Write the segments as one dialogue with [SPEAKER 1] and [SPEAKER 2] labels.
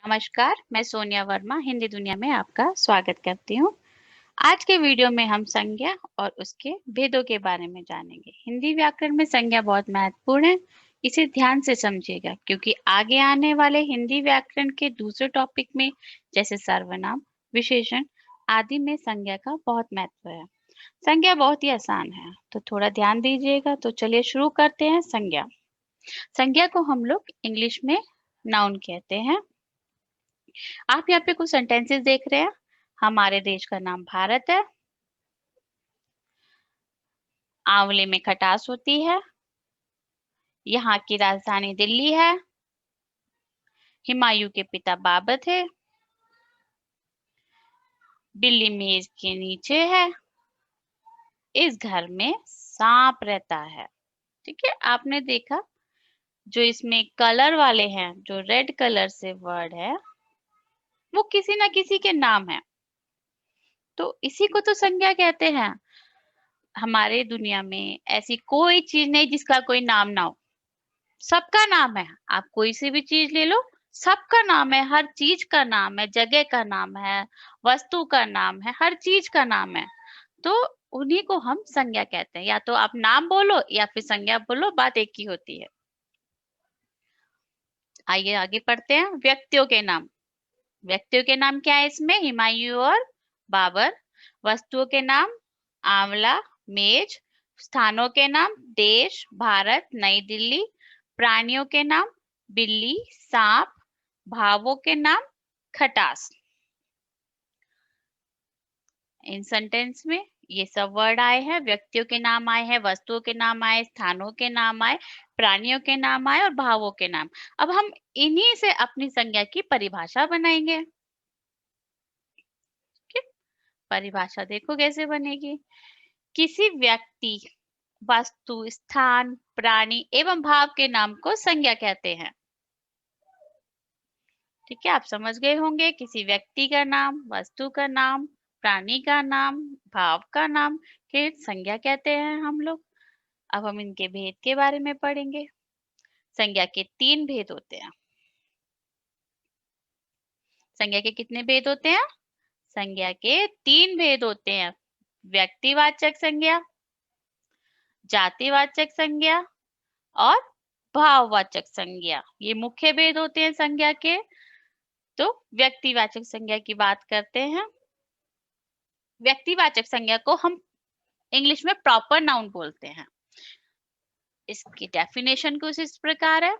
[SPEAKER 1] नमस्कार, मैं सोनिया वर्मा हिंदी दुनिया में आपका स्वागत करती हूँ। आज के वीडियो में हम संज्ञा और उसके भेदों के बारे में जानेंगे। हिंदी व्याकरण में संज्ञा बहुत महत्वपूर्ण है, इसे ध्यान से समझिएगा क्योंकि आगे आने वाले हिंदी व्याकरण के दूसरे टॉपिक में जैसे सर्वनाम, विशेषण आदि में संज्ञा का बहुत महत्व है। संज्ञा बहुत ही आसान है, तो थोड़ा ध्यान दीजिएगा। तो चलिए शुरू करते हैं। संज्ञा संज्ञा को हम लोग इंग्लिश में नाउन कहते हैं। आप यहाँ पे कुछ सेंटेंसेस देख रहे हैं। हमारे देश का नाम भारत है। आंवले में खटास होती है। यहाँ की राजधानी दिल्ली है। हुमायूं के पिता बाबर थे। बिल्ली मेज के नीचे है। इस घर में सांप रहता है। ठीक है, आपने देखा जो इसमें कलर वाले हैं, जो रेड कलर से वर्ड है, वो किसी ना किसी के नाम है। तो इसी को तो संज्ञा कहते हैं। हमारे दुनिया में ऐसी कोई चीज नहीं जिसका कोई नाम ना हो। सबका नाम है। आप कोई सी भी चीज ले लो, सबका नाम है। हर चीज का नाम है, जगह का नाम है, वस्तु का नाम है, हर चीज का नाम है। तो उन्हीं को हम संज्ञा कहते हैं। या तो आप नाम बोलो या फिर संज्ञा बोलो, बात एक ही होती है। आइए आगे पढ़ते हैं। व्यक्तियों के नाम। व्यक्तियों के नाम क्या है इसमें? हुमायूं और बाबर। वस्तुओं के नाम आंवला, मेज। स्थानों के नाम देश, भारत, नई दिल्ली। प्राणियों के नाम बिल्ली, सांप। भावों के नाम खटास। इन सेंटेंस में ये सब वर्ड आए हैं। व्यक्तियों के नाम आए हैं, वस्तुओं के नाम आए, स्थानों के नाम आए, प्राणियों के नाम आए और भावों के नाम। अब हम इन्हीं से अपनी संज्ञा की परिभाषा बनाएंगे। परिभाषा देखो कैसे बनेगी। किसी व्यक्ति, वस्तु, स्थान, प्राणी एवं भाव के नाम को संज्ञा कहते हैं। ठीक है, आप समझ गए होंगे। किसी व्यक्ति का नाम, वस्तु का नाम, प्राणी का नाम, भाव का नाम के संज्ञा कहते हैं हम लोग। अब हम इनके भेद के बारे में पढ़ेंगे। संज्ञा के 3 भेद होते हैं। संज्ञा के कितने भेद होते हैं? संज्ञा के 3 भेद होते हैं। व्यक्तिवाचक संज्ञा, जातिवाचक संज्ञा और भाववाचक संज्ञा। ये मुख्य भेद होते हैं संज्ञा के। तो व्यक्तिवाचक संज्ञा की बात करते हैं। व्यक्तिवाचक संज्ञा को हम इंग्लिश में प्रॉपर नाउन बोलते हैं। इसकी डेफिनेशन कुछ इस प्रकार है।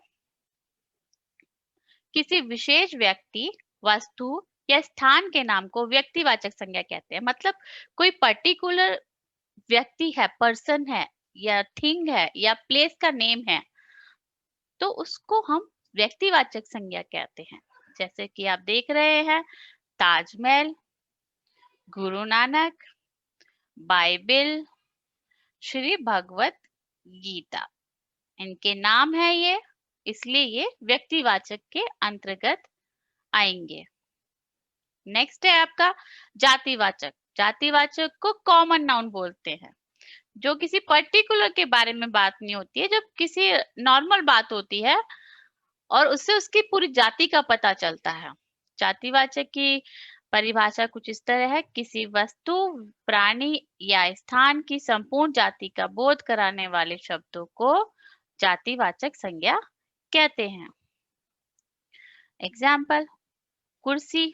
[SPEAKER 1] किसी विशेष व्यक्ति, वस्तु या स्थान के नाम को व्यक्तिवाचक संज्ञा कहते हैं। मतलब कोई पर्टिकुलर व्यक्ति है, पर्सन है या थिंग है या प्लेस का नेम है, तो उसको हम व्यक्तिवाचक संज्ञा कहते हैं। जैसे कि आप देख रहे हैं, ताजमहल, गुरु नानक, बाइबिल, श्री भगवत गीता, इनके नाम है ये, इसलिए ये व्यक्तिवाचक के अंतर्गत आएंगे। नेक्स्ट है आपका जातिवाचक। जातिवाचक को कॉमन नाउन बोलते हैं। जो किसी पर्टिकुलर के बारे में बात नहीं होती है, जब किसी नॉर्मल बात होती है और उससे उसकी पूरी जाति का पता चलता है। जातिवाचक की परिभाषा कुछ इस तरह है। किसी वस्तु, प्राणी या स्थान की संपूर्ण जाति का बोध कराने वाले शब्दों को जातिवाचक संज्ञा कहते हैं। एग्जाम्पल, कुर्सी,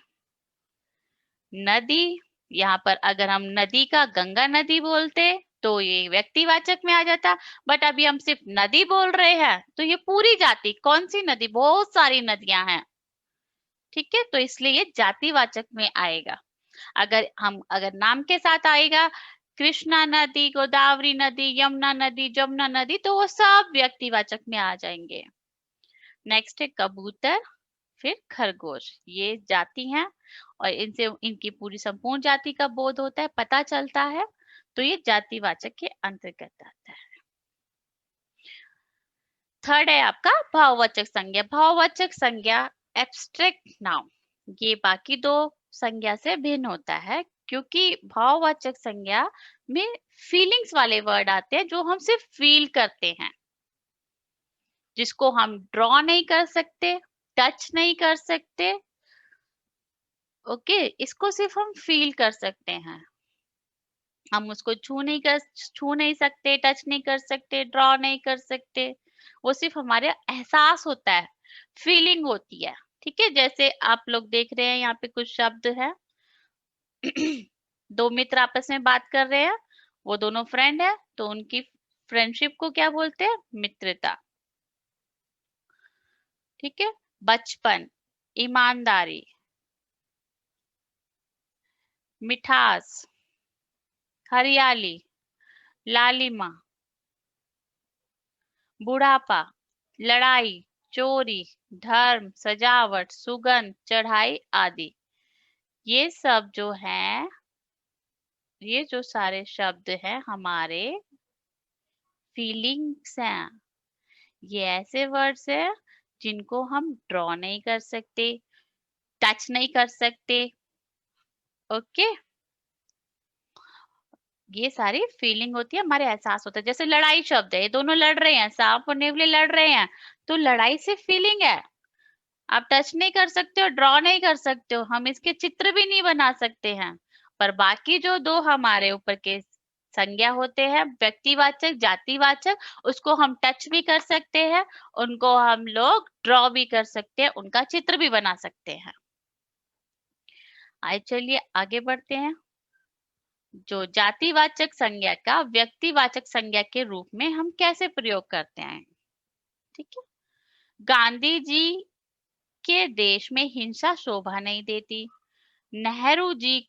[SPEAKER 1] नदी। यहाँ पर अगर हम नदी का गंगा नदी बोलते तो ये व्यक्तिवाचक में आ जाता, बट अभी हम सिर्फ नदी बोल रहे हैं तो ये पूरी जाति। कौन सी नदी? बहुत सारी नदियां हैं। ठीक है, तो इसलिए ये जातिवाचक में आएगा। अगर नाम के साथ आएगा, कृष्णा नदी, गोदावरी नदी, यमुना नदी, जमुना नदी, तो वो सब व्यक्तिवाचक में आ जाएंगे। नेक्स्ट है कबूतर, फिर खरगोश। ये जाति हैं और इनसे इनकी पूरी संपूर्ण जाति का बोध होता है, पता चलता है, तो ये जातिवाचक के अंतर्गत आता है। थर्ड है आपका भाववाचक संज्ञा। भाववाचक संज्ञा एब्स्ट्रैक्ट नाउन। ये बाकी 2 संज्ञा से भिन्न होता है क्योंकि भाववाचक संज्ञा में फीलिंग्स वाले वर्ड आते हैं जो हम सिर्फ फील करते हैं, जिसको हम ड्रॉ नहीं कर सकते, टच नहीं कर सकते, ओके, इसको सिर्फ हम फील कर सकते हैं, हम उसको छू नहीं सकते, टच नहीं कर सकते, ड्रॉ नहीं कर सकते। वो सिर्फ हमारे एहसास होता है, फीलिंग होती है। ठीक है, जैसे आप लोग देख रहे हैं यहाँ पे कुछ शब्द है। दो मित्र आपस में बात कर रहे हैं, वो दोनों फ्रेंड है, तो उनकी फ्रेंडशिप को क्या बोलते हैं? मित्रता। ठीक है, बचपन, ईमानदारी, मिठास, हरियाली, लालिमा, बुढ़ापा, लड़ाई, चोरी, धर्म, सजावट, सुगंध, चढ़ाई आदि। ये सब जो हैं, ये जो सारे शब्द हैं हमारे फीलिंग्स हैं। ये ऐसे वर्ड्स हैं जिनको हम ड्रॉ नहीं कर सकते, टच नहीं कर सकते। ओके, ये सारी फीलिंग होती है, हमारे एहसास होता है। जैसे लड़ाई शब्द है, ये दोनों लड़ रहे हैं, सांप और नेवले लड़ रहे हैं, तो लड़ाई सिर्फ फीलिंग है। आप टच नहीं कर सकते हो, ड्रॉ नहीं कर सकते हो, हम इसके चित्र भी नहीं बना सकते हैं। पर बाकी जो दो हमारे ऊपर के संज्ञा होते हैं, व्यक्तिवाचक, जातिवाचक, उसको हम टच भी कर सकते हैं, उनको हम लोग ड्रॉ भी कर सकते हैं, उनका चित्र भी बना सकते हैं। आइए चलिए आगे बढ़ते हैं। जो जातिवाचक संज्ञा का व्यक्तिवाचक संज्ञा के रूप में हम कैसे प्रयोग करते हैं? ठीक है, गांधी जी के देश में हिंसा शोभा नहीं देती। नेहरू जी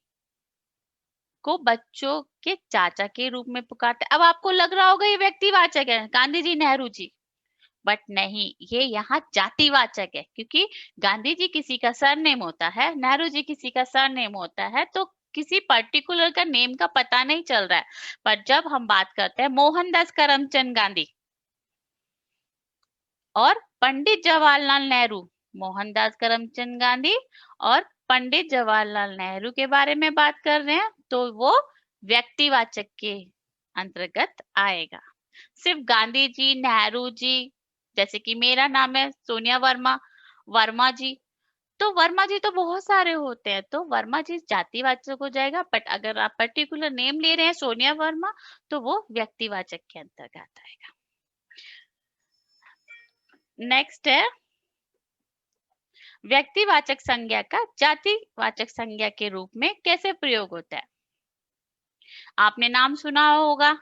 [SPEAKER 1] को बच्चों के चाचा के रूप में पुकारते। अब आपको लग रहा होगा ये व्यक्तिवाचक है, गांधी जी, नेहरू जी, बट नहीं, ये यहाँ जातिवाचक है, क्योंकि गांधी जी किसी का सरनेम होता है, नेहरू जी किसी का सरनेम होता है, तो किसी पर्टिकुलर का नेम का पता नहीं चल रहा है। पर जब हम बात करते हैं मोहनदास करमचंद गांधी और पंडित जवाहरलाल नेहरू, मोहनदास करमचंद गांधी और पंडित जवाहरलाल नेहरू के बारे में बात कर रहे हैं, तो वो व्यक्तिवाचक के अंतर्गत आएगा। सिर्फ गांधी जी, नेहरू जी, जैसे कि मेरा नाम है सोनिया वर्मा, वर्मा जी, तो वर्मा जी तो बहुत सारे होते हैं, तो वर्मा जी जातिवाचक हो जाएगा। बट अगर आप पर्टिकुलर नेम ले रहे हैं सोनिया वर्मा, तो वो व्यक्तिवाचक के अंतर्गत आएगा। नेक्स्ट है, व्यक्तिवाचक संज्ञा का जातिवाचक संज्ञा के रूप में कैसे प्रयोग होता है? आपने नाम सुना होगा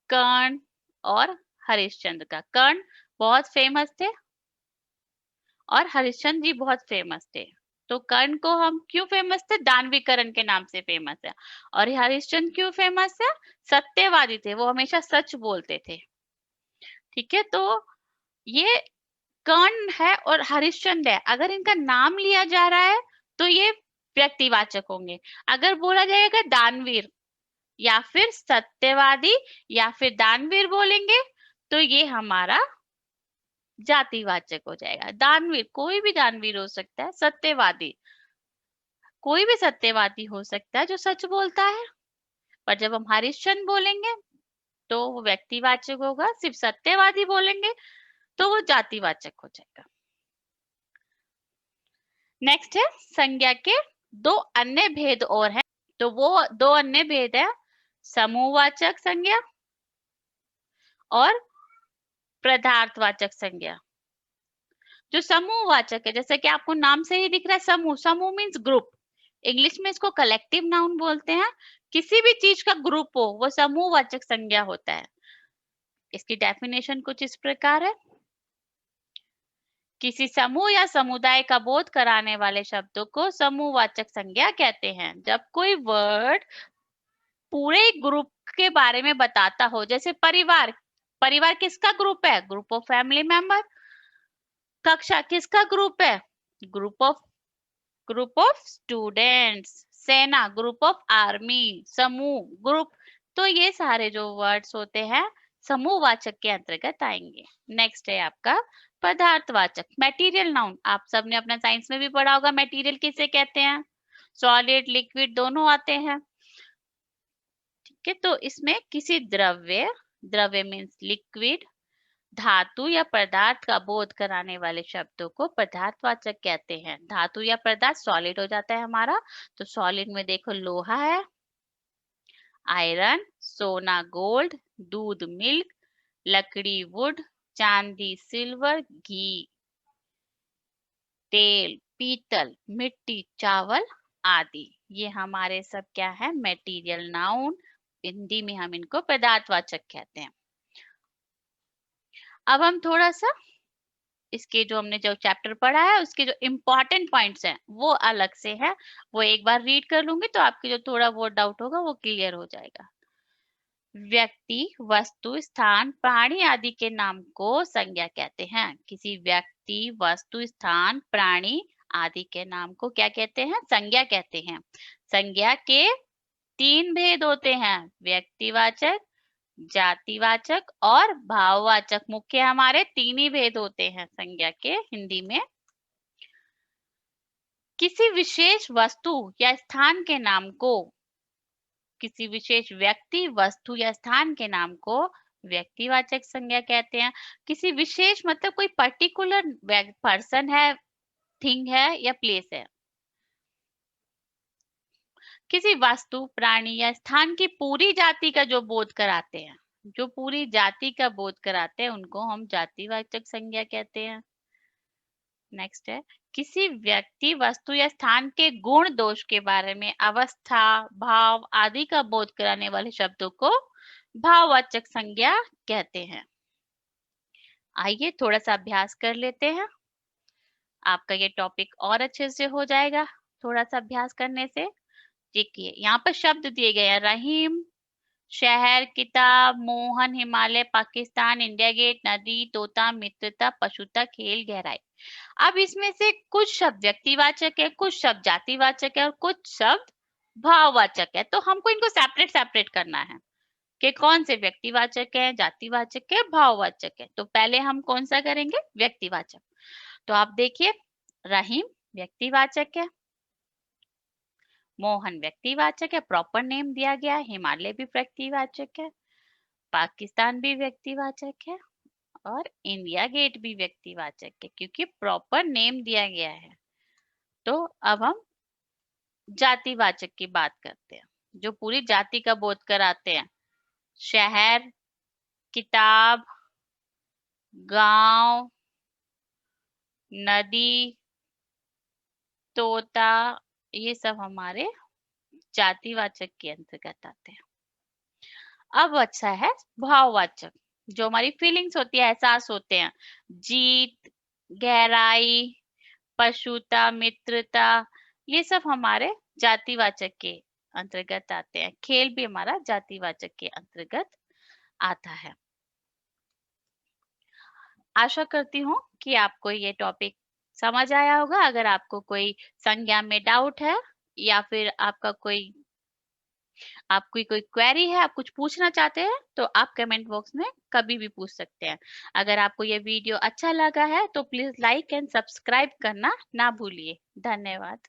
[SPEAKER 1] कर्ण और हरिश्चंद्र का। कर्ण बहुत फेमस थे और हरिश्चंद्र जी बहुत फेमस थे। तो कर्ण को हम क्यों फेमस थे? दानवी कर्ण के नाम से फेमस है। और हरिश्चंद्र क्यों फेमस है? सत्यवादी थे, वो हमेशा सच बोलते थे। ठीक है, तो ये कर्ण है और हरिश्चंद्र है, अगर इनका नाम लिया जा रहा है तो ये व्यक्तिवाचक होंगे। अगर बोला जाएगा दानवीर या फिर सत्यवादी या फिर दानवीर बोलेंगे, तो ये हमारा जातिवाचक हो जाएगा। दानवीर, कोई भी दानवीर हो सकता है। सत्यवादी, कोई भी सत्यवादी हो सकता है जो सच बोलता है। पर जब हम हरिश्चंद्र बोलेंगे तो वो व्यक्तिवाचक होगा, सिर्फ सत्यवादी बोलेंगे तो वो जातिवाचक हो जाएगा। नेक्स्ट है, संज्ञा के दो अन्य भेद और हैं, तो वो दो अन्य भेद है समूहवाचक संज्ञा और पदार्थवाचक संज्ञा। जो समूहवाचक है, जैसे कि आपको नाम से ही दिख रहा है समूह, समूह मीन्स ग्रुप, इंग्लिश में इसको कलेक्टिव नाउन बोलते हैं। किसी भी चीज का ग्रुप हो वो समूहवाचक संज्ञा होता है। इसकी डेफिनेशन कुछ इस प्रकार है, किसी समूह या समुदाय का बोध कराने वाले शब्दों को समूहवाचक संज्ञा कहते हैं। जब कोई वर्ड पूरे ग्रुप के बारे में बताता हो, जैसे परिवार, परिवार किसका ग्रुप है? Group of family member. कक्षा किसका ग्रुप है? Group of students. सेना, ग्रुप ऑफ आर्मी। समूह, ग्रुप। तो ये सारे जो वर्ड्स होते हैं समूहवाचक के अंतर्गत आएंगे। नेक्स्ट है आपका पदार्थवाचक, मटेरियल नाउन। आप सबने अपना साइंस में भी पढ़ा होगा, मटेरियल किसे कहते हैं? सॉलिड, लिक्विड दोनों आते हैं। ठीक है, तो इसमें किसी द्रव्य, द्रव्य मीन्स लिक्विड, धातु या पदार्थ का बोध कराने वाले शब्दों को पदार्थवाचक कहते हैं। धातु या पदार्थ सॉलिड हो जाता है हमारा, तो सॉलिड में देखो लोहा है, आयरन, सोना गोल्ड, दूध मिल्क, लकड़ी वुड, चांदी सिल्वर, घी तेल, पीतल, मिट्टी, चावल आदि। ये हमारे सब क्या है, मेटीरियल नाउन। हिंदी में हम इनको पदार्थवाचक कहते हैं। अब हम थोड़ा सा इसके जो हमने जो चैप्टर पढ़ा है उसके जो इम्पोर्टेंट पॉइंट्स हैं वो अलग से है, वो एक बार रीड कर लूंगी तो आपके जो थोड़ा वो डाउट होगा वो क्लियर हो जाएगा। व्यक्ति, वस्तु, स्थान, प्राणी आदि के नाम को संज्ञा कहते हैं। किसी व्यक्ति, वस्तु, स्थान, प्राणी आदि के नाम को क्या कहते हैं, संज्ञा कहते हैं। संज्ञा के 3 भेद होते हैं, व्यक्तिवाचक, जातिवाचक और भाववाचक। मुख्य हमारे 3 ही भेद होते हैं संज्ञा के हिंदी में। किसी विशेष वस्तु या स्थान के नाम को, किसी विशेष व्यक्ति, वस्तु या स्थान के नाम को व्यक्तिवाचक संज्ञा कहते हैं। किसी विशेष मतलब कोई पर्टिकुलर पर्सन है, थिंग है या प्लेस है। किसी वस्तु, प्राणी या स्थान की पूरी जाति का जो बोध कराते हैं, जो पूरी जाति का बोध कराते हैं उनको हम जातिवाचक संज्ञा कहते हैं। नेक्स्ट है, किसी व्यक्ति, वस्तु या स्थान के गुण दोष के बारे में अवस्था, भाव आदि का बोध कराने वाले शब्दों को भाववाचक संज्ञा कहते हैं। आइए थोड़ा सा अभ्यास कर लेते हैं, आपका ये टॉपिक और अच्छे से हो जाएगा थोड़ा सा अभ्यास करने से। देखिए यहाँ पर शब्द दिए गए हैं, रहीम, शहर, किताब, मोहन, हिमालय, पाकिस्तान, इंडिया गेट, नदी, तोता, मित्रता, पशुता, खेल, गहराई। अब इसमें से कुछ शब्द व्यक्तिवाचक है, कुछ शब्द जातिवाचक है और कुछ शब्द भाववाचक है। तो हमको इनको सेपरेट सेपरेट करना है कि कौन से व्यक्तिवाचक है, जातिवाचक है, भाववाचक है। तो पहले हम कौन सा करेंगे, व्यक्तिवाचक। तो आप देखिए, रहीम व्यक्तिवाचक है, मोहन व्यक्तिवाचक है, प्रॉपर नेम दिया गया है, हिमालय भी व्यक्तिवाचक है, पाकिस्तान भी व्यक्तिवाचक है और इंडिया गेट भी व्यक्तिवाचक है क्योंकि प्रॉपर नेम दिया गया है। तो अब हम जातिवाचक की बात करते हैं, जो पूरी जाति का बोध कराते हैं। शहर, किताब, गांव, नदी, तोता, ये सब हमारे जातिवाचक के अंतर्गत आते हैं। अब अच्छा है भाववाचक, जो हमारी फीलिंग्स होती है, एहसास होते हैं, जीत, गहराई, पशुता, मित्रता, ये सब हमारे जातिवाचक के अंतर्गत आते हैं। खेल भी हमारा जातिवाचक के अंतर्गत आता है। आशा करती हूँ कि आपको ये टॉपिक समझ आया होगा। अगर आपको कोई संज्ञा में डाउट है या फिर आपकी कोई क्वेरी है, आप कुछ पूछना चाहते हैं तो आप कमेंट बॉक्स में कभी भी पूछ सकते हैं। अगर आपको ये वीडियो अच्छा लगा है तो प्लीज लाइक एंड सब्सक्राइब करना ना भूलिए। धन्यवाद।